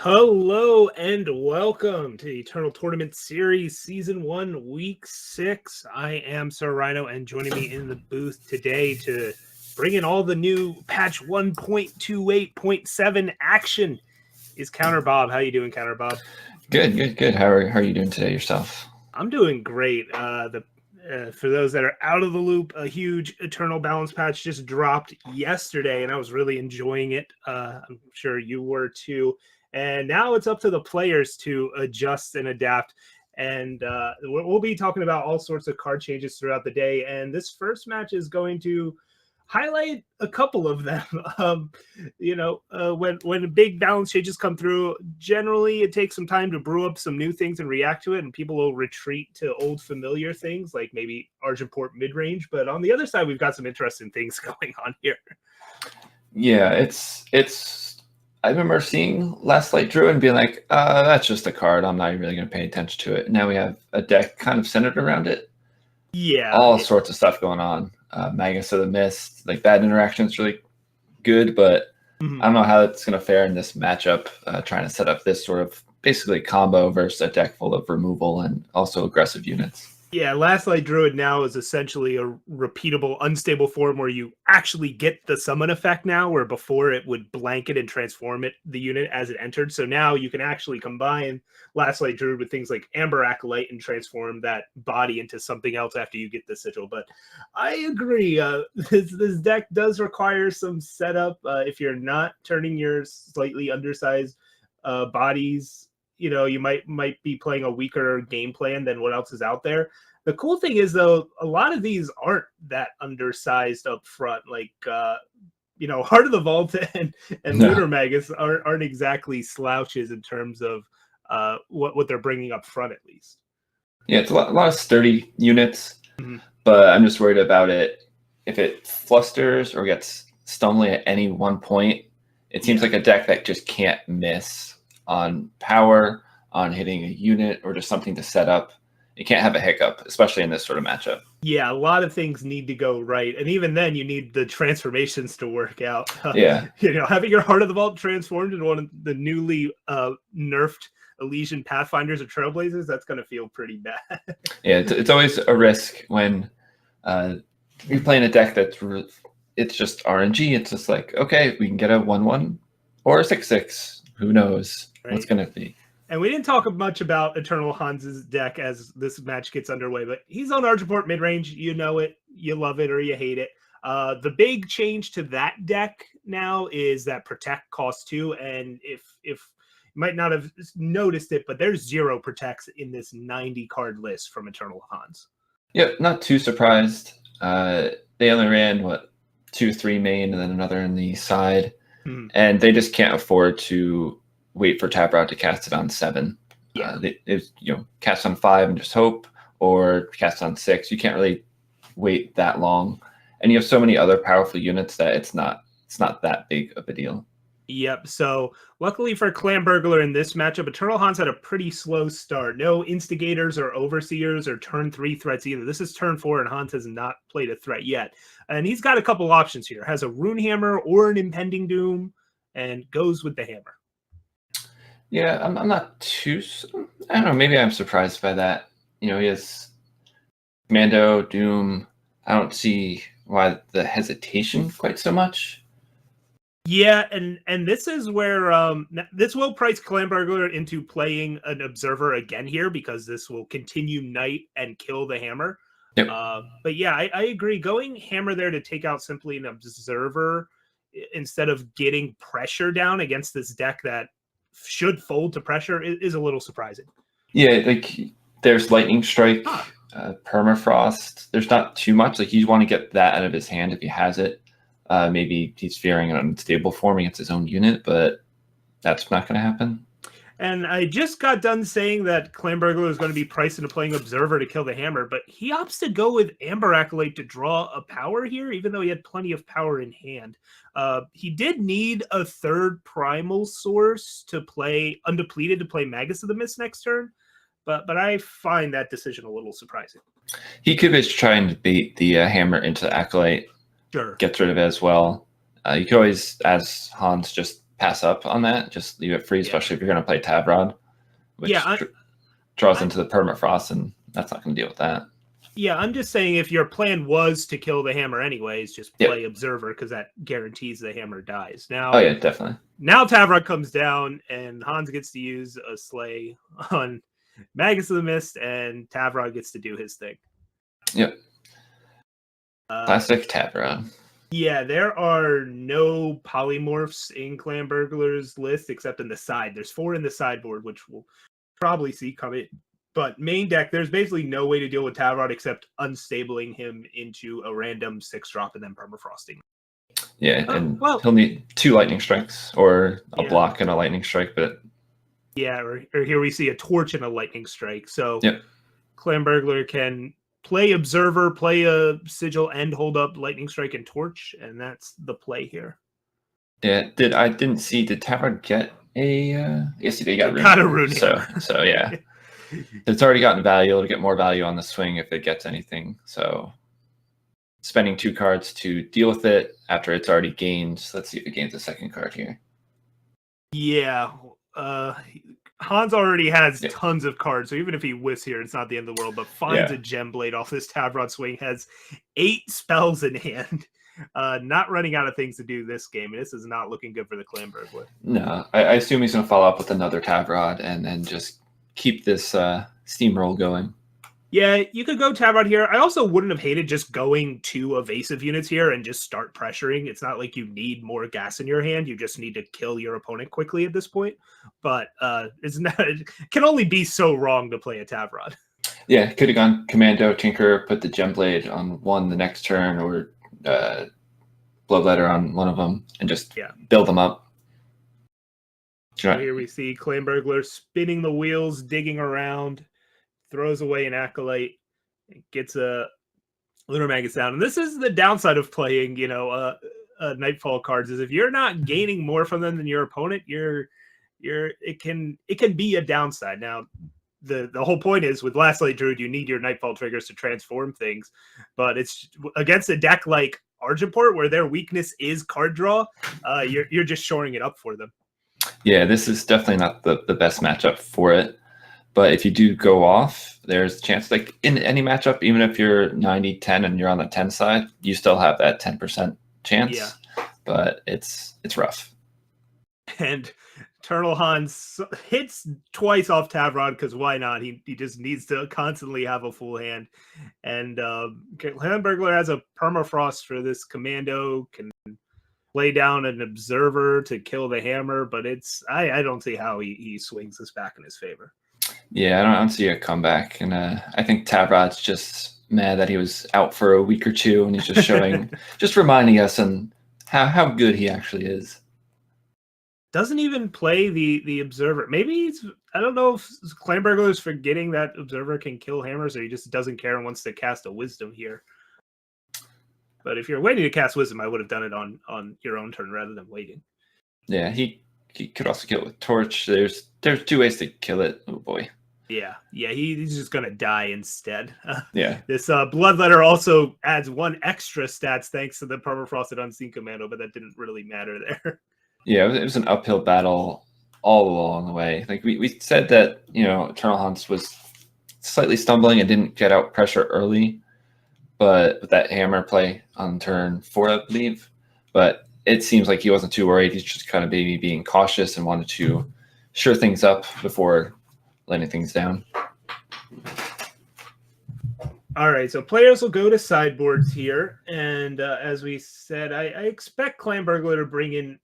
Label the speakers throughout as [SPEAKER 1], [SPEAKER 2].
[SPEAKER 1] Hello and welcome to the Eternal Tournament Series Season 1, Week 6. I am Sir Rhino, and joining me in the booth today to bring in all the new patch 1.28.7 action is Counterbob. How you doing, Counterbob?
[SPEAKER 2] Good. How are you doing today yourself?
[SPEAKER 1] I'm doing great. For those that are out of the loop, a huge Eternal Balance patch just dropped yesterday, and I was really enjoying it. I'm sure you were too. And now it's up to the players to adjust and adapt. And we'll be talking about all sorts of card changes throughout the day. And this first match is going to highlight a couple of them. When big balance changes come through, generally it takes some time to brew up some new things and react to it, and people will retreat to old familiar things like maybe Argentport mid-range. But on the other side, we've got some interesting things going on here.
[SPEAKER 2] Yeah, it's. I remember seeing Last Light Druid and being like, that's just a card. I'm not really going to pay attention to it. Now we have a deck kind of centered around it.
[SPEAKER 1] Yeah.
[SPEAKER 2] All sorts of stuff going on. Magus of the Mist, like that interaction is really good, but I don't know how it's going to fare in this matchup, trying to set up this sort of basically combo versus a deck full of removal and also aggressive units.
[SPEAKER 1] Yeah, Last Light Druid now is essentially a repeatable, unstable form where you actually get the summon effect now, where before it would blanket and transform the unit as it entered. So now you can actually combine Last Light Druid with things like Amber Acolyte and transform that body into something else after you get the sigil. But I agree, this deck does require some setup. If you're not turning your slightly undersized bodies, you might be playing a weaker game plan than what else is out there. The cool thing is, though, a lot of these aren't that undersized up front. Like, Heart of the Vault and Lunar Magus aren't exactly slouches in terms of what they're bringing up front, at least.
[SPEAKER 2] Yeah, it's a lot of sturdy units, but I'm just worried about it. If it flusters or gets stumbled at any one point, it seems like a deck that just can't miss on power, on hitting a unit, or just something to set up. You can't have a hiccup, especially in this sort of matchup.
[SPEAKER 1] Yeah, a lot of things need to go right. And even then, you need the transformations to work out.
[SPEAKER 2] Yeah.
[SPEAKER 1] Having your Heart of the Vault transformed into one of the newly nerfed Elysian Pathfinders or Trailblazers, that's going to feel pretty bad.
[SPEAKER 2] Yeah, it's always a risk when you're playing a deck it's just aReNGee. It's just like, okay, we can get a 1/1 or a 6/6. Who knows what's going to be.
[SPEAKER 1] And we didn't talk much about Eternal Hans's deck as this match gets underway, but he's on Argentport midrange. You know it, you love it, or you hate it. The big change to that deck now is that Protect costs 2, and if you might not have noticed it, but there's 0 Protects in this 90-card list from Eternal Hans.
[SPEAKER 2] Yep, not too surprised. They only ran, 2-3 main and then another in the side. And they just can't afford to wait for Taproot to cast it on 7.
[SPEAKER 1] Yeah.
[SPEAKER 2] Cast on 5 and just hope, or cast on 6. You can't really wait that long. And you have so many other powerful units that it's not that big of a deal.
[SPEAKER 1] Yep. So luckily for TheClamburglar in this matchup, Eternal Hans had a pretty slow start. No Instigators or Overseers or turn 3 threats either. This is turn 4, and Hans has not played a threat yet. And he's got a couple options here. Has a Runehammer or an Impending Doom, and goes with the hammer.
[SPEAKER 2] Yeah, I'm not too... I don't know, maybe I'm surprised by that. He has Commando, Doom. I don't see why the hesitation quite so much.
[SPEAKER 1] Yeah, and this is where this will price TheClamburglar into playing an Observer again here, because this will continue Knight and kill the hammer.
[SPEAKER 2] Yep.
[SPEAKER 1] But yeah, I agree. Going hammer there to take out simply an Observer instead of getting pressure down against this deck that should fold to pressure is a little surprising.
[SPEAKER 2] Yeah, like there's Lightning Strike, Permafrost. There's not too much. Like you want to get that out of his hand if he has it. Maybe he's fearing an unstable form against his own unit, but that's not going to happen.
[SPEAKER 1] And I just got done saying that TheClamburglar is going to be priced into playing Observer to kill the hammer, but he opts to go with Amber Acolyte to draw a power here, even though he had plenty of power in hand. He did need a third primal source to play undepleted to play Magus of the Mist next turn, but I find that decision a little surprising.
[SPEAKER 2] He could be trying to bait the hammer into Acolyte.
[SPEAKER 1] Sure.
[SPEAKER 2] Gets rid of it as well. You could always, as Hans, just pass up on that. Just leave it free, especially if you're going to play Tavrod, which draws into the permafrost, and that's not going to deal with that.
[SPEAKER 1] Yeah, I'm just saying if your plan was to kill the hammer anyways, just play Observer, because that guarantees the hammer dies. Now,
[SPEAKER 2] oh yeah, definitely.
[SPEAKER 1] Now Tavrod comes down, and Hans gets to use a Slay on Magus of the Mist, and Tavrod gets to do his thing.
[SPEAKER 2] Yep. Classic Tavrod.
[SPEAKER 1] Yeah, there are no polymorphs in ClamBurglar's list except in the side. There's 4 in the sideboard, which we'll probably see coming. But main deck, there's basically no way to deal with Tavrod except unstabling him into a random 6-drop and then permafrosting.
[SPEAKER 2] Yeah, and he'll need 2 lightning strikes or a block and a lightning strike, but
[SPEAKER 1] yeah, or here we see a torch and a lightning strike. So ClamBurglar can play Observer, play a Sigil, and hold up lightning strike and torch, and that's the play here.
[SPEAKER 2] Yeah, did Tavrod get a yes, he got
[SPEAKER 1] a rune.
[SPEAKER 2] So yeah. It's already gotten value. It'll get more value on the swing if it gets anything. So spending 2 cards to deal with it after it's already gained. Let's see if it gains a second card here.
[SPEAKER 1] Yeah. Hans already has tons of cards, so even if he whiffs here, it's not the end of the world, but finds a Gem Blade off this Tavrod swing, has 8 spells in hand. Not running out of things to do this game, and this is not looking good for the ClamBurglar.
[SPEAKER 2] No, I assume he's going to follow up with another Tavrod and then just keep this steamroll going.
[SPEAKER 1] Yeah, you could go Tavrod here. I also wouldn't have hated just going 2 evasive units here and just start pressuring. It's not like you need more gas in your hand. You just need to kill your opponent quickly at this point. But it can only be so wrong to play a Tavrod.
[SPEAKER 2] Yeah, could have gone Commando, Tinker, put the Gem Blade on one the next turn, or Bloodletter on one of them, and just build them up.
[SPEAKER 1] So here we see ClamBurglar spinning the wheels, digging around, throws away an Acolyte, gets a Lunar Magus down. And this is the downside of playing, Nightfall cards, is if you're not gaining more from them than your opponent, it can be a downside. Now, the whole point is with Last Light Druid, you need your Nightfall triggers to transform things, but it's against a deck like Argentport where their weakness is card draw. You're just shoring it up for them.
[SPEAKER 2] Yeah, this is definitely not the best matchup for it. But if you do go off, there's a chance, like in any matchup, even if you're 90-10 and you're on the 10 side, you still have that 10% chance. Yeah. But it's rough. And
[SPEAKER 1] Eternal Hans hits twice off Tavrod because why not? He just needs to constantly have a full hand. And ClamBurglar has a permafrost for this Commando, can lay down an Observer to kill the hammer, but I don't see how he swings this back in his favor.
[SPEAKER 2] Yeah, I don't see a comeback, and I think Tavrod's just mad that he was out for a week or 2, and he's just showing, just reminding us on how good he actually is.
[SPEAKER 1] Doesn't even play the Observer. Maybe I don't know if ClamBurglar is forgetting that Observer can kill hammers, or he just doesn't care and wants to cast a Wisdom here. But if you're waiting to cast Wisdom, I would have done it on your own turn rather than waiting.
[SPEAKER 2] Yeah, he could also kill it with Torch. There's 2 ways to kill it. Oh boy.
[SPEAKER 1] Yeah, he's just gonna die instead.
[SPEAKER 2] This
[SPEAKER 1] Bloodletter also adds 1 extra stats thanks to the permafrosted Unseen Commando, but that didn't really matter there.
[SPEAKER 2] Yeah, it was an uphill battle all along the way. Like we said that, Eternal Hans was slightly stumbling and didn't get out pressure early, but with that hammer play on turn 4, I believe. But it seems like he wasn't too worried. He's just kind of maybe being cautious and wanted to sure things up before letting things down.
[SPEAKER 1] All right, so players will go to sideboards here, and as we said, I expect ClamBurglar to bring in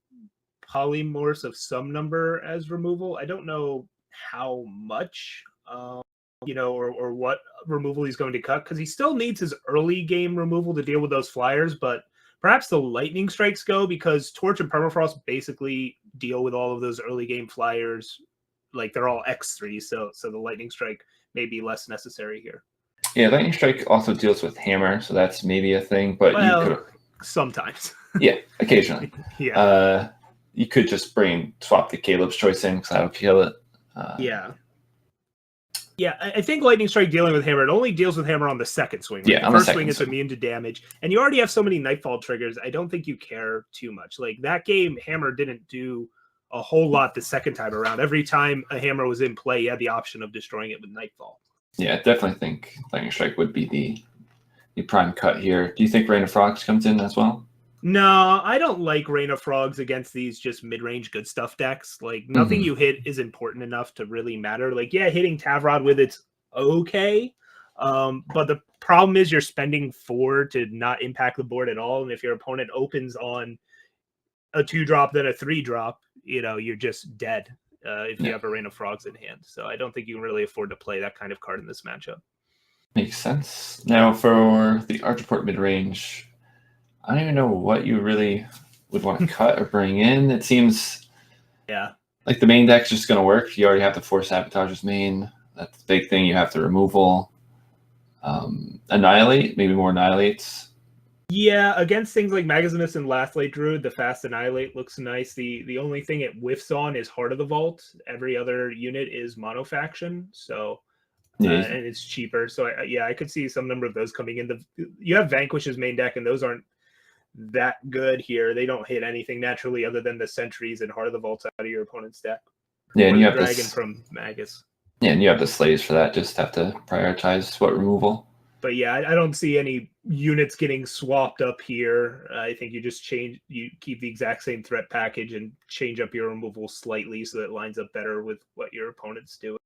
[SPEAKER 1] polymorphs of some number as removal. I don't know how much, or what removal he's going to cut, because he still needs his early game removal to deal with those flyers, but perhaps the lightning strikes go, because Torch and Permafrost basically deal with all of those early game flyers. Like they're all X3, so the lightning strike may be less necessary here.
[SPEAKER 2] Yeah, lightning strike also deals with hammer, so that's maybe a thing. But you could
[SPEAKER 1] sometimes.
[SPEAKER 2] Yeah, occasionally. You could just swap the Caleb's Choice in, because that'll kill it.
[SPEAKER 1] I think lightning strike dealing with hammer, it only deals with hammer on the second swing. Right?
[SPEAKER 2] Yeah, on
[SPEAKER 1] the
[SPEAKER 2] first
[SPEAKER 1] first swing is immune to damage, and you already have so many Nightfall triggers. I don't think you care too much. Like that game, hammer didn't do a whole lot the second time around. Every time a hammer was in play, you had the option of destroying it with Nightfall.
[SPEAKER 2] Yeah, I definitely think Lightning Strike would be the prime cut here. Do you think Rain of Frogs comes in as well?
[SPEAKER 1] No, I don't like Rain of Frogs against these just mid-range good stuff decks. Like, nothing you hit is important enough to really matter. Like, yeah, hitting Tavrod with it's okay, but the problem is you're spending 4 to not impact the board at all, and if your opponent opens on a 2-drop then a 3-drop, you're just dead if you have a Rain of Frogs in hand. So I don't think you can really afford to play that kind of card in this matchup.
[SPEAKER 2] Makes sense. Now for the Archport mid-range, I don't even know what you really would want to cut or bring in. It seems like the main deck's just going to work. You already have the 4 Sabotage's main. That's the big thing. You have the removal. Annihilate, maybe more Annihilates.
[SPEAKER 1] Yeah, against things like Magus and Lathlight Druid, the fast Annihilate looks nice. The only thing it whiffs on is Heart of the Vault. Every other unit is monofaction, so and it's cheaper. So I could see some number of those coming in. You have Vanquish's main deck, and those aren't that good here. They don't hit anything naturally other than the Sentries and Heart of the Vault out of your opponent's deck.
[SPEAKER 2] Yeah, and you have
[SPEAKER 1] Dragon from Magus.
[SPEAKER 2] Yeah, and you have the Slaves for that. Just have to prioritize what removal.
[SPEAKER 1] But yeah, I don't see any units getting swapped up here. I think you just you keep the exact same threat package and change up your removal slightly so that it lines up better with what your opponent's doing.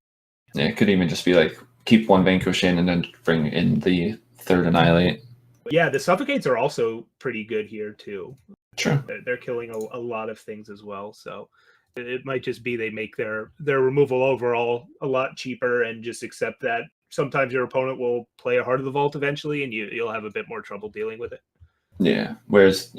[SPEAKER 2] Yeah, it could even just be like keep 1 Vanquish in and then bring in the 3rd Annihilate.
[SPEAKER 1] Yeah, the Suffocates are also pretty good here too.
[SPEAKER 2] True.
[SPEAKER 1] They're killing a lot of things as well. So it might just be they make their removal overall a lot cheaper and just accept that sometimes your opponent will play a Heart of the Vault eventually and you'll have a bit more trouble dealing with it.
[SPEAKER 2] Yeah, whereas,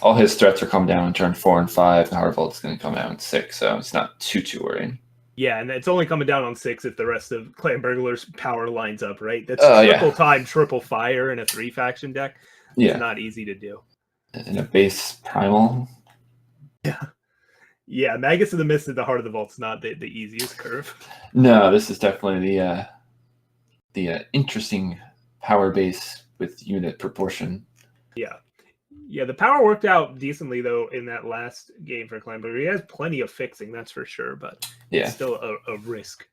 [SPEAKER 2] all his threats are coming down in turn 4 and 5. The Heart of the Vault is going to come out in 6, so it's not too worrying.
[SPEAKER 1] Yeah, and it's only coming down on 6 if the rest of Clanburglar's power lines up, right? That's triple time, triple fire in a 3-faction deck. It's not easy to do.
[SPEAKER 2] In a base primal.
[SPEAKER 1] Yeah, Magus of the Mist at the Heart of the Vault's not the easiest curve.
[SPEAKER 2] No, this is definitely the interesting power base with unit proportion.
[SPEAKER 1] Yeah, the power worked out decently though in that last game for Clanburglar. He has plenty of fixing, that's for sure, but it's still a risk.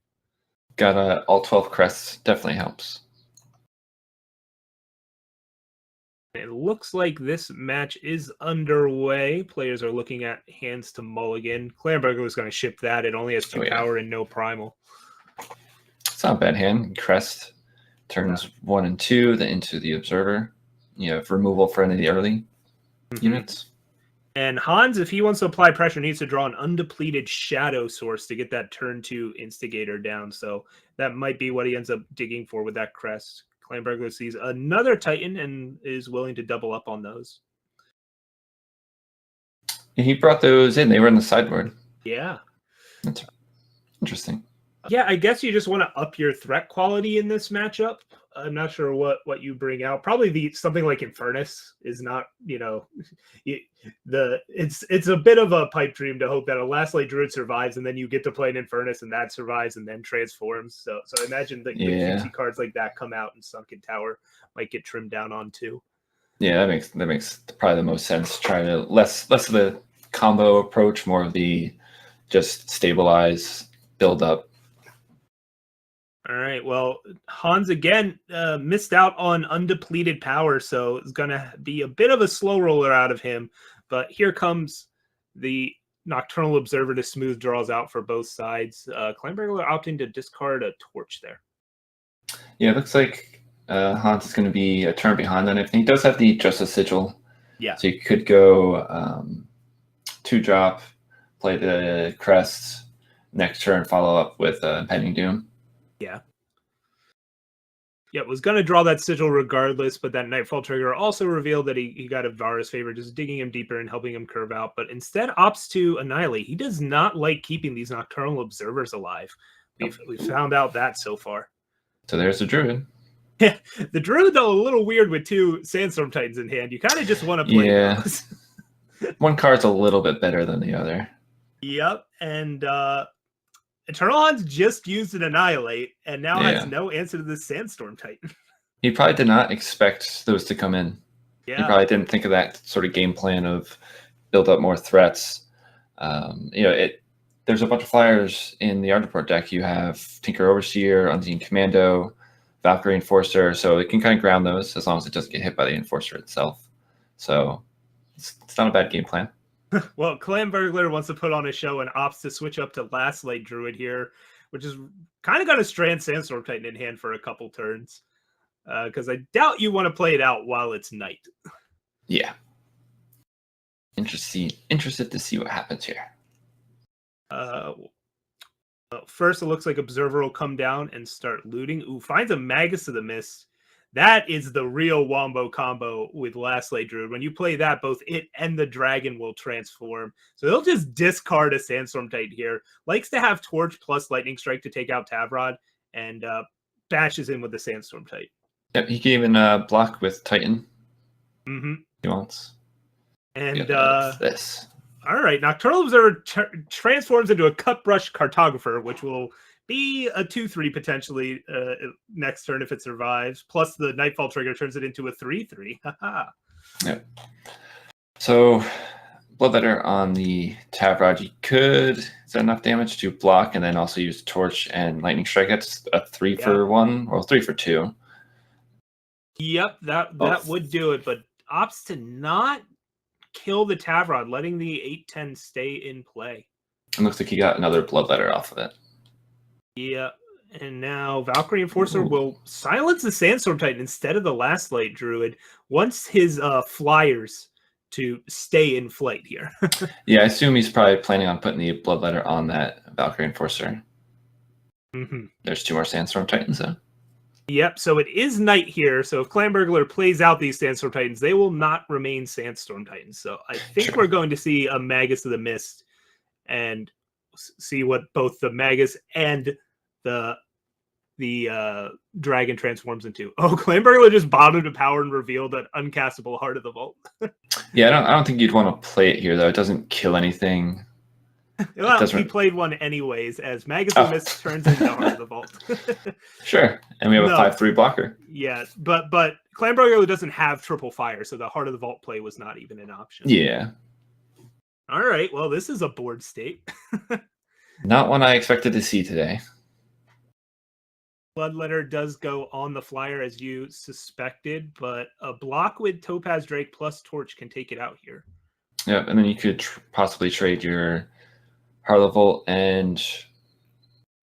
[SPEAKER 2] Got all 12 crests, definitely helps.
[SPEAKER 1] It looks like this match is underway. Players are looking at hands to mulligan. Clanburglar was going to ship that. It only has 2 power and no primal.
[SPEAKER 2] It's not a bad hand. Crest turns 1 and 2, then into the Observer. You have removal for any of the early units.
[SPEAKER 1] And Hans, if he wants to apply pressure, needs to draw an undepleted Shadow Source to get that turn 2 Instigator down. So that might be what he ends up digging for with that crest. Clanburglar sees another Titan and is willing to double up on those.
[SPEAKER 2] He brought those in. They were in the sideboard.
[SPEAKER 1] Yeah.
[SPEAKER 2] That's interesting.
[SPEAKER 1] Yeah, I guess you just want to up your threat quality in this matchup. I'm not sure what you bring out. Probably something like Infernus is not, it's a bit of a pipe dream to hope that a Last Light Druid survives and then you get to play an Infernus and that survives and then transforms. So I imagine the juicy cards like that come out and Sunken Tower might get trimmed down on too.
[SPEAKER 2] Yeah, that makes probably the most sense. Try to less of the combo approach, more of the just stabilize, build up.
[SPEAKER 1] All right, well, Hans again missed out on undepleted power, so it's going to be a bit of a slow roller out of him. But here comes the Nocturnal Observer to smooth draws out for both sides. Clanburglar opting to discard a Torch there.
[SPEAKER 2] Yeah, it looks like Hans is going to be a turn behind on it. He does have the Justice Sigil.
[SPEAKER 1] Yeah.
[SPEAKER 2] So you could go 2-drop, play the Crest, next turn follow up with Impending Doom.
[SPEAKER 1] Yeah, was going to draw that Sigil regardless, but that Nightfall trigger also revealed that he got a Vara's favor, just digging him deeper and helping him curve out, but instead opts to Annihilate. He does not like keeping these Nocturnal Observers alive. We've found out that so far.
[SPEAKER 2] So there's the Druid.
[SPEAKER 1] Yeah, the Druid, though, a little weird with 2 Sandstorm Titans in hand. You kind of just want to play those.
[SPEAKER 2] One card's a little bit better than the other.
[SPEAKER 1] Yep, and Eternal Hans just used an Annihilate, and now has no answer to this Sandstorm Titan.
[SPEAKER 2] He probably did not expect those to come in.
[SPEAKER 1] Yeah.
[SPEAKER 2] He probably didn't think of that sort of game plan of build up more threats. There's a bunch of flyers in the Art deck. You have Tinker Overseer, Unseen Commando, Valkyrie Enforcer, so it can kind of ground those as long as it doesn't get hit by the Enforcer itself. So it's not a bad game plan.
[SPEAKER 1] Well, TheClamburglar wants to put on a show and opts to switch up to Last Light Druid here, which is kind of got a Strand Sandstorm Titan in hand for a couple turns. Because I doubt you want to play it out while it's night.
[SPEAKER 2] Yeah. Interested to see what happens here.
[SPEAKER 1] Well, first, it looks like Observer will come down and start looting. Ooh, finds a Magus of the Mist. That is the real Wombo combo with Last Light Druid. When you play that, both it and the dragon will transform. So they'll just discard a Sandstorm Titan here. Likes to have Torch plus Lightning Strike to take out Tavrod, and bashes in with the Sandstorm Titan.
[SPEAKER 2] Yep, he can even block with Titan.
[SPEAKER 1] Mm-hmm.
[SPEAKER 2] He wants.
[SPEAKER 1] And
[SPEAKER 2] this.
[SPEAKER 1] All right, Nocturnal Observer transforms into a Cutbrush Cartographer, which will be a 2/3 potentially next turn if it survives. Plus the Nightfall trigger turns it into a 3/3.
[SPEAKER 2] Yep. So Bloodletter on the Tavrod, you could. Is that enough damage to block and then also use Torch and Lightning Strike? That's a 3 for 1 or 3 for 2.
[SPEAKER 1] Yep, that would do it, but opts to not kill the Tavrod, letting the 8/10 stay in play.
[SPEAKER 2] It looks like he got another Bloodletter off of it.
[SPEAKER 1] Yeah, and now Valkyrie Enforcer will silence the Sandstorm Titan instead of the Last Light Druid. Wants his flyers to stay in flight here.
[SPEAKER 2] Yeah, I assume he's probably planning on putting the Bloodletter on that Valkyrie Enforcer.
[SPEAKER 1] Mm-hmm.
[SPEAKER 2] There's 2 more Sandstorm Titans, though.
[SPEAKER 1] Yep, so it is night here. So if TheClamburglar plays out these Sandstorm Titans, they will not remain Sandstorm Titans. So I think we're going to see a Magus of the Mist and see what both the Magus and the dragon transforms into. Oh, TheClamburglar just bottomed a power and revealed an uncastable Heart of the Vault.
[SPEAKER 2] Yeah, I don't think you'd want to play it here, though. It doesn't kill anything.
[SPEAKER 1] Well, he played one anyways, as Magus of the Mist turns into Heart of the Vault.
[SPEAKER 2] Sure, and we have a 5/3 blocker.
[SPEAKER 1] Yeah, but TheClamburglar doesn't have triple fire, so the Heart of the Vault play was not even an option.
[SPEAKER 2] Yeah.
[SPEAKER 1] All right, well, this is a board state.
[SPEAKER 2] Not one I expected to see today.
[SPEAKER 1] Bloodletter does go on the flyer as you suspected, but a block with Topaz Drake plus Torch can take it out here.
[SPEAKER 2] Yep, and then you could possibly trade your Heart of the Vault and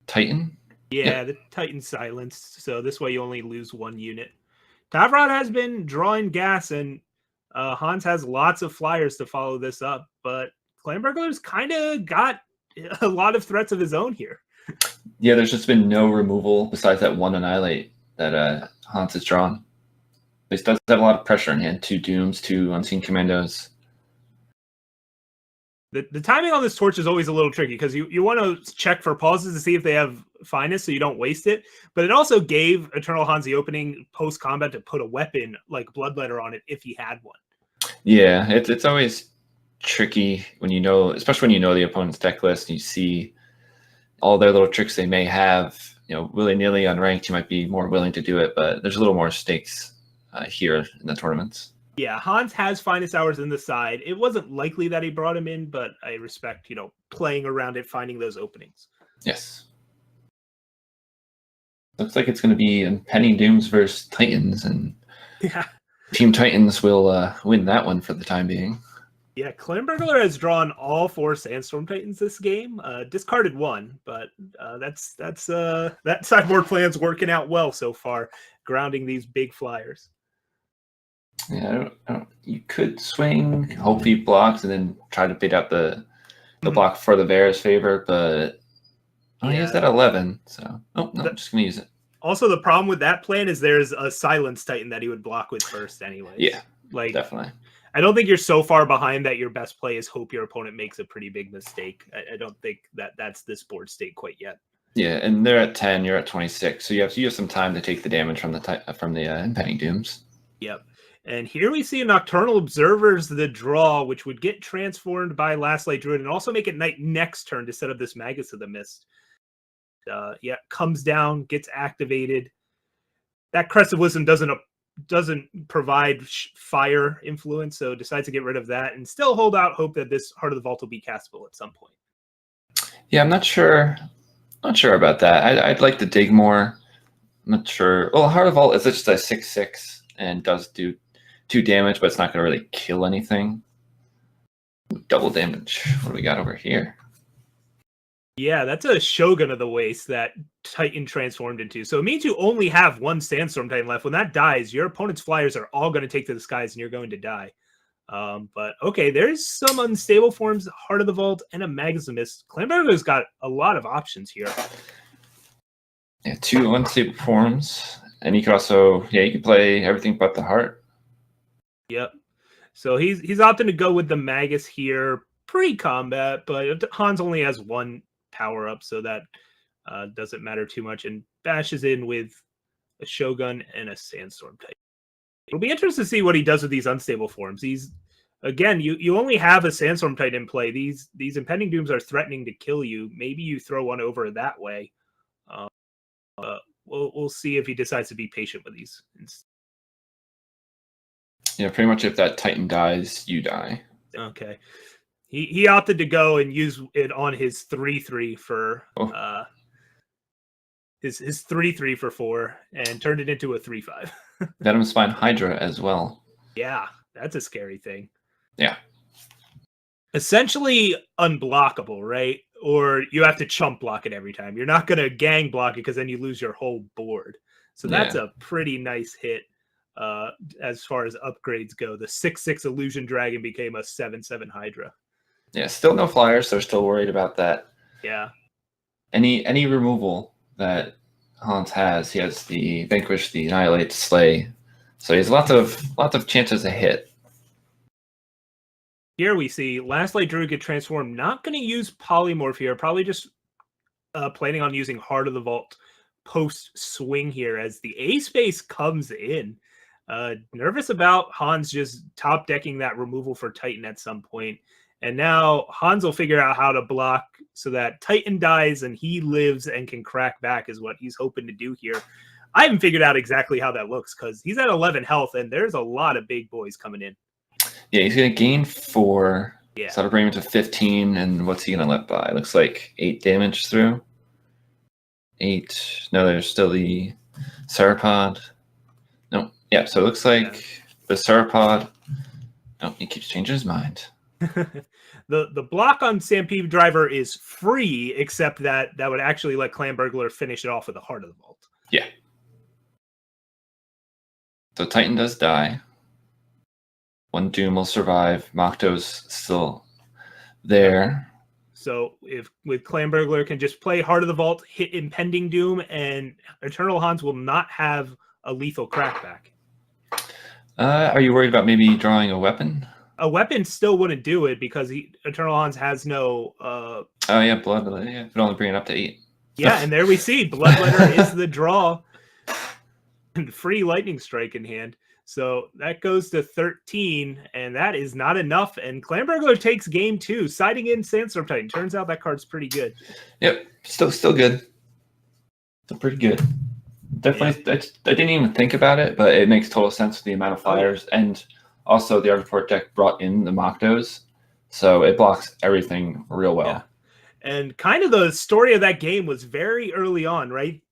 [SPEAKER 2] Titan.
[SPEAKER 1] Yeah, the Titan's silenced, so this way you only lose 1 unit. Tavrod has been drawing gas, and Hans has lots of flyers to follow this up, but TheClamburglar's kind of got a lot of threats of his own here.
[SPEAKER 2] Yeah, there's just been no removal besides that 1 Annihilate that Hans has drawn. But he does have a lot of pressure in hand. 2 Dooms, 2 Unseen Commandos.
[SPEAKER 1] The timing on this Torch is always a little tricky because you want to check for pauses to see if they have finest so you don't waste it. But it also gave Eternal Hans the opening post-combat to put a weapon like Bloodletter on it if he had one.
[SPEAKER 2] Yeah, it's always tricky when you know, especially when you know the opponent's deck list and you see all their little tricks they may have. Willy-nilly unranked, you might be more willing to do it, but there's a little more stakes here in the tournaments.
[SPEAKER 1] Yeah, Hans has finest hours in the side. It wasn't likely that he brought him in, but I respect, playing around it, finding those openings.
[SPEAKER 2] Yes. Looks like it's going to be Impending Dooms versus Titans, and Team Titans will win that one for the time being.
[SPEAKER 1] Yeah, TheClamburglar has drawn all 4 Sandstorm Titans this game. Discarded 1, but that sideboard plan's working out well so far, grounding these big flyers.
[SPEAKER 2] Yeah, you could swing, hope he blocks, and then try to bait out the block for the Vera's favor, but he has that 11, so I'm just going to use it.
[SPEAKER 1] Also, the problem with that plan is there's a Silence Titan that he would block with first anyways.
[SPEAKER 2] Yeah, definitely.
[SPEAKER 1] I don't think you're so far behind that your best play is hope your opponent makes a pretty big mistake. I don't think that's this board state quite yet.
[SPEAKER 2] Yeah, and they're at 10, you're at 26, so you have some time to take the damage from the Impending Dooms.
[SPEAKER 1] Yep. And here we see a Nocturnal Observer's the draw, which would get transformed by Last Light Druid and also make it night next turn to set up this Magus of the Mist. Comes down, gets activated. That Crest of Wisdom doesn't doesn't provide fire influence, so decides to get rid of that and still hold out hope that this Heart of the Vault will be castable at some point.
[SPEAKER 2] Yeah, I'm not sure. Not sure about that. I'd like to dig more. I'm not sure. Well, Heart of Vault is just a 6/6 and does do 2 damage, but it's not going to really kill anything. Double damage. What do we got over here?
[SPEAKER 1] Yeah, that's a Shogun of the Waste that Titan transformed into. So it means you only have one Sandstorm Titan left. When that dies, your opponent's flyers are all going to take to the skies and you're going to die. But okay, there's some unstable forms, Heart of the Vault, and a Maximus. TheClamburglar's got a lot of options here.
[SPEAKER 2] Yeah, 2 unstable forms. And you can also, you can play everything but the heart.
[SPEAKER 1] Yep. So he's opting to go with the Magus here pre-combat, but Hans only has 1 power up, so that doesn't matter too much, and bashes in with a Shogun and a Sandstorm type. It'll be interesting to see what he does with these unstable forms. He's again, you only have a Sandstorm type in play. These impending dooms are threatening to kill you. Maybe you throw one over that way. We'll see if he decides to be patient with these.
[SPEAKER 2] Yeah, pretty much if that Titan dies, you die.
[SPEAKER 1] Okay. He opted to go and use it on his 3/3 for his 3/3 for 4 and turned it into a 3/5.
[SPEAKER 2] Venom Spine Hydra as well.
[SPEAKER 1] Yeah, that's a scary thing.
[SPEAKER 2] Yeah.
[SPEAKER 1] Essentially unblockable, right? Or you have to chump block it every time. You're not going to gang block it because then you lose your whole board. So that's a pretty nice hit as far as upgrades go. The 6/6 Illusion Dragon became a 7/7 Hydra.
[SPEAKER 2] Yeah, still no flyers, so we're still worried about that.
[SPEAKER 1] Yeah.
[SPEAKER 2] Any removal that Hans has, he has the Vanquish, the Annihilate, Slay. So he has lots of chances to hit.
[SPEAKER 1] Here we see Last Light Druid get transformed. Not going to use Polymorph here. Probably just planning on using Heart of the Vault post-swing here as the A-Space comes in. Nervous about Hans just top-decking that removal for Titan at some point. And now Hans will figure out how to block so that Titan dies and he lives and can crack back is what he's hoping to do here. I haven't figured out exactly how that looks because he's at 11 health and there's a lot of big boys coming in.
[SPEAKER 2] Yeah, he's going to gain 4.
[SPEAKER 1] Yeah.
[SPEAKER 2] So that'll bring him to 15. And what's he going to let by? Looks like 8 damage through. 8. No, there's still the Sauropod. No. Yeah, so it looks like the Sauropod. No, he keeps changing his mind.
[SPEAKER 1] The block on Stampede Driver is free, except that would actually let TheClamburglar finish it off with the Heart of the Vault.
[SPEAKER 2] Yeah. So Titan does die. 1 Doom will survive. Mokto's still there.
[SPEAKER 1] So if with TheClamburglar can just play Heart of the Vault, hit Impending Doom, and Eternal Hans will not have a lethal crackback.
[SPEAKER 2] Are you worried about maybe drawing a weapon?
[SPEAKER 1] A weapon still wouldn't do it because Eternal Hans has no...
[SPEAKER 2] oh, yeah, Bloodletter. Yeah, could only bring it up to 8.
[SPEAKER 1] Yeah, and there we see. Bloodletter is the draw. And free Lightning Strike in hand. So that goes to 13, and that is not enough. And TheClamburglar takes game 2, siding in Sandstorm Titan. Turns out that card's pretty good.
[SPEAKER 2] Yep, still good. Still pretty good. Definitely, yeah. I didn't even think about it, but it makes total sense with the amount of flyers. And also, the Report deck brought in the Moktos, so it blocks everything real well. Yeah.
[SPEAKER 1] And kind of the story of that game was very early on, right?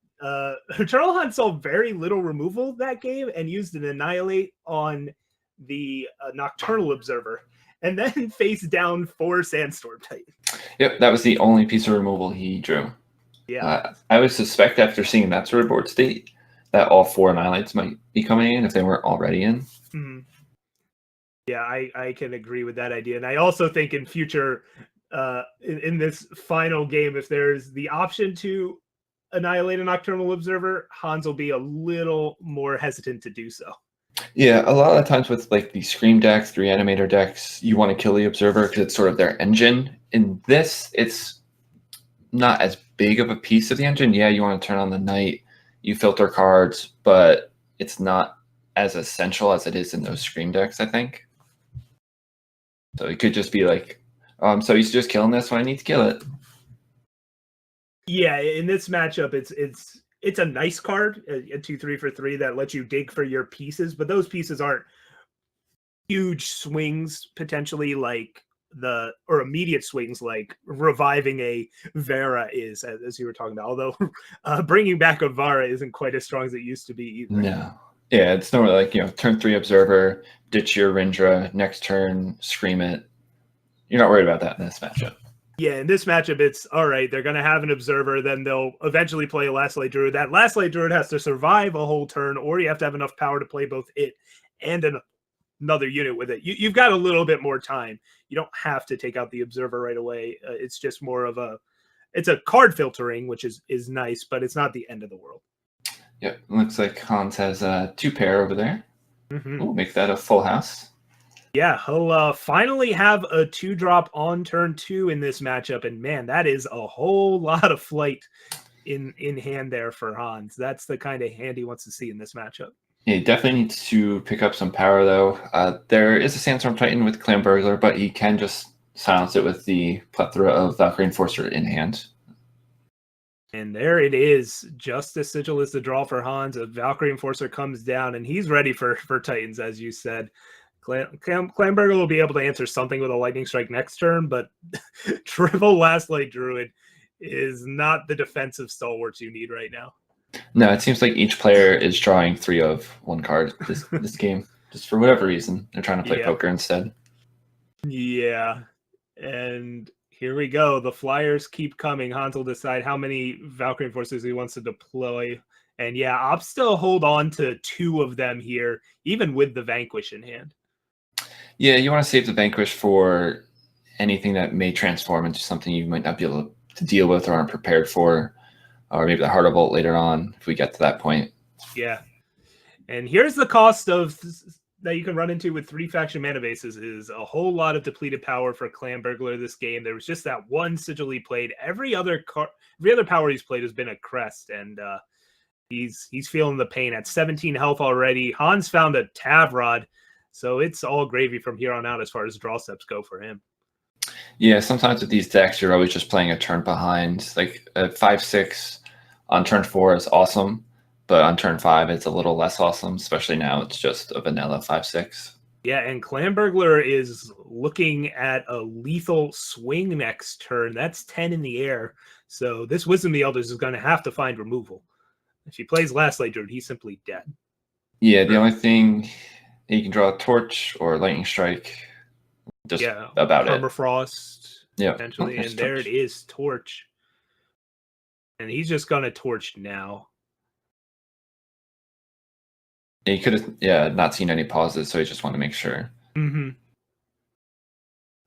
[SPEAKER 1] Eternal Hans saw very little removal that game and used an Annihilate on the Nocturnal Observer, and then face down 4 Sandstorm Titan.
[SPEAKER 2] Yep, that was the only piece of removal he drew.
[SPEAKER 1] Yeah.
[SPEAKER 2] I would suspect after seeing that sort of board state that all 4 Annihilates might be coming in if they weren't already in.
[SPEAKER 1] Mm-hmm. Yeah, I can agree with that idea. And I also think in future, in this final game, if there's the option to annihilate a Nocturnal Observer, Hans will be a little more hesitant to do so.
[SPEAKER 2] Yeah, a lot of the times with like the Scream decks, 3 Animator decks, you want to kill the Observer because it's sort of their engine. In this, it's not as big of a piece of the engine. Yeah, you want to turn on the Knight, you filter cards, but it's not as essential as it is in those Scream decks, I think. So it could just be like, so he's just killing this when I need to kill it.
[SPEAKER 1] Yeah, in this matchup, it's a nice card, a 2/3 for 3 that lets you dig for your pieces, but those pieces aren't huge swings potentially like or immediate swings like reviving a Vera is, as you were talking about. Although bringing back a Vara isn't quite as strong as it used to be either.
[SPEAKER 2] No. Yeah, it's normally like, turn 3 Observer, ditch your aReNGee, next turn, scream it. You're not worried about that in this matchup.
[SPEAKER 1] Yeah, in this matchup, it's all right. They're going to have an Observer, then they'll eventually play a Last Light Druid. That Last Light Druid has to survive a whole turn, or you have to have enough power to play both it and another unit with it. You've got a little bit more time. You don't have to take out the Observer right away. It's just more of it's a card filtering, which is nice, but it's not the end of the world.
[SPEAKER 2] Yep, looks like Hans has 2 pair over there.
[SPEAKER 1] Mm-hmm.
[SPEAKER 2] Ooh, make that a full house.
[SPEAKER 1] Yeah, he'll finally have a 2-drop on turn 2 in this matchup, and man, that is a whole lot of flight in hand there for Hans. That's the kind of hand he wants to see in this matchup.
[SPEAKER 2] Yeah, he definitely needs to pick up some power, though. There is a Sandstorm Titan with TheClamburglar, but he can just silence it with the plethora of Valkyrie Enforcer in hand.
[SPEAKER 1] And there it is. Justice Sigil is the draw for Hans. A Valkyrie Enforcer comes down, and he's ready for Titans, as you said. TheClamburglar will be able to answer something with a Lightning Strike next turn, but triple Last Light Druid is not the defensive stalwarts you need right now.
[SPEAKER 2] No, it seems like each player is drawing 3 of 1 card this game, just for whatever reason. They're trying to play poker instead.
[SPEAKER 1] Yeah, and here we go. The flyers keep coming. Hans will decide how many Valkyrie Enforcers he wants to deploy. And yeah, I'll still hold on to 2 of them here, even with the Vanquish in hand.
[SPEAKER 2] Yeah, you want to save the Vanquish for anything that may transform into something you might not be able to deal with or aren't prepared for, or maybe the Heart of Volt later on if we get to that point.
[SPEAKER 1] Yeah. And here's the cost of that you can run into with 3 faction mana bases is a whole lot of depleted power for TheClamburglar this game. There was just that one sigil he played. Every other power he's played has been a crest, and he's feeling the pain. At 17 health already, Hans found a Tavrod, so it's all gravy from here on out as far as draw steps go for him.
[SPEAKER 2] Yeah, sometimes with these decks, you're always just playing a turn behind. Like a 5/6 on turn 4 is awesome, but on turn 5, it's a little less awesome, especially now it's just a vanilla 5/6.
[SPEAKER 1] Yeah, and TheClamburglar is looking at a lethal swing next turn. That's 10 in the air. So this Wisdom of the Elders is going to have to find removal. If he plays Last Light Druid, he's simply dead.
[SPEAKER 2] Yeah, the only thing, you can draw a Torch or Lightning Strike. Just about
[SPEAKER 1] Permafrost,
[SPEAKER 2] it. Yeah,
[SPEAKER 1] potentially. And there it is, Torch. And he's just going to Torch now.
[SPEAKER 2] He could have, not seen any pauses, so he just wanted to make sure.
[SPEAKER 1] Mm-hmm.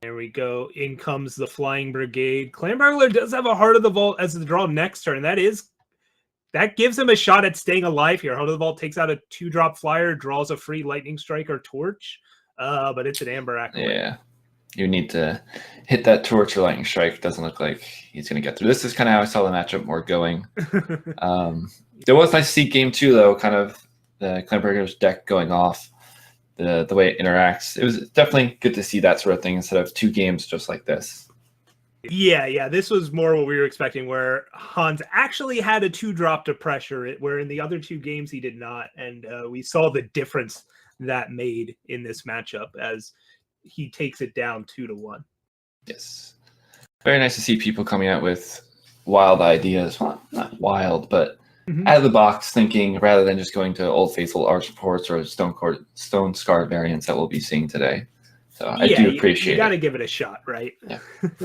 [SPEAKER 1] There we go. In comes the Flying Brigade. TheClamburglar does have a Heart of the Vault as the draw next turn. That gives him a shot at staying alive here. Heart of the Vault takes out a 2-drop flyer, draws a free Lightning Strike or Torch, but it's an Amber Acolyte.
[SPEAKER 2] Yeah, you need to hit that Torch or Lightning Strike. Doesn't look like he's going to get through. This is kind of how I saw the matchup more going. There was nice to see game 2, though, kind of the TheClamburglar's deck going off, the way it interacts. It was definitely good to see that sort of thing instead of 2 games just like this.
[SPEAKER 1] Yeah. This was more what we were expecting, where Hans actually had a 2-drop to pressure it, where in the other 2 games he did not. And we saw the difference that made in this matchup as he takes it down 2-1.
[SPEAKER 2] Yes. Very nice to see people coming out with wild ideas. Well, not wild, but out of the box thinking rather than just going to old faithful Arch Reports or Stone Scar variants that we'll be seeing today. So I do appreciate it.
[SPEAKER 1] You got to give it a shot, right?
[SPEAKER 2] Yeah.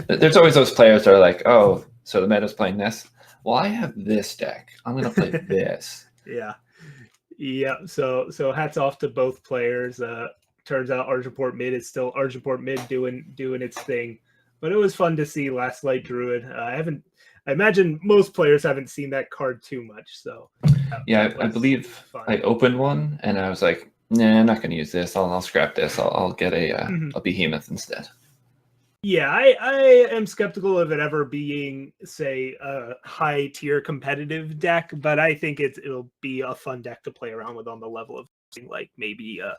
[SPEAKER 2] There's always those players that are like, oh, so the meta's playing this? Well, I have this deck. I'm going to play this.
[SPEAKER 1] Yeah. So hats off to both players. Turns out Arch Report Mid is still Arch Report Mid doing its thing. But it was fun to see Last Light Druid. I imagine most players haven't seen that card too much. So
[SPEAKER 2] yeah, I believe fun. I opened one and I was like, nah, I'm not going to use this. I'll scrap this. I'll get a Behemoth instead.
[SPEAKER 1] Yeah, I am skeptical of it ever being, say, a high tier competitive deck, but I think it'll be a fun deck to play around with on the level of like maybe a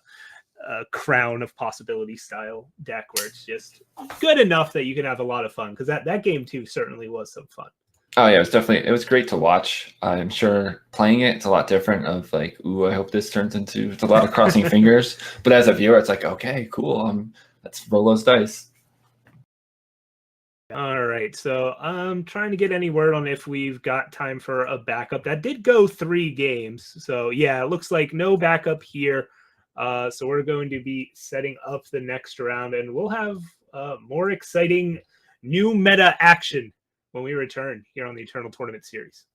[SPEAKER 1] Crown of Possibility style deck where it's just good enough that you can have a lot of fun, because that game too certainly was some fun.
[SPEAKER 2] Oh yeah, it was great to watch. I'm sure playing it, it's a lot different of like, ooh, I hope this turns into, it's a lot of crossing fingers. But as a viewer, it's like, okay, cool. Let's roll those dice.
[SPEAKER 1] All right, so I'm trying to get any word on if we've got time for a backup. That did go 3 games, so yeah, it looks like no backup here. So we're going to be setting up the next round, and we'll have more exciting new meta action when we return here on the Eternal Tournament Series.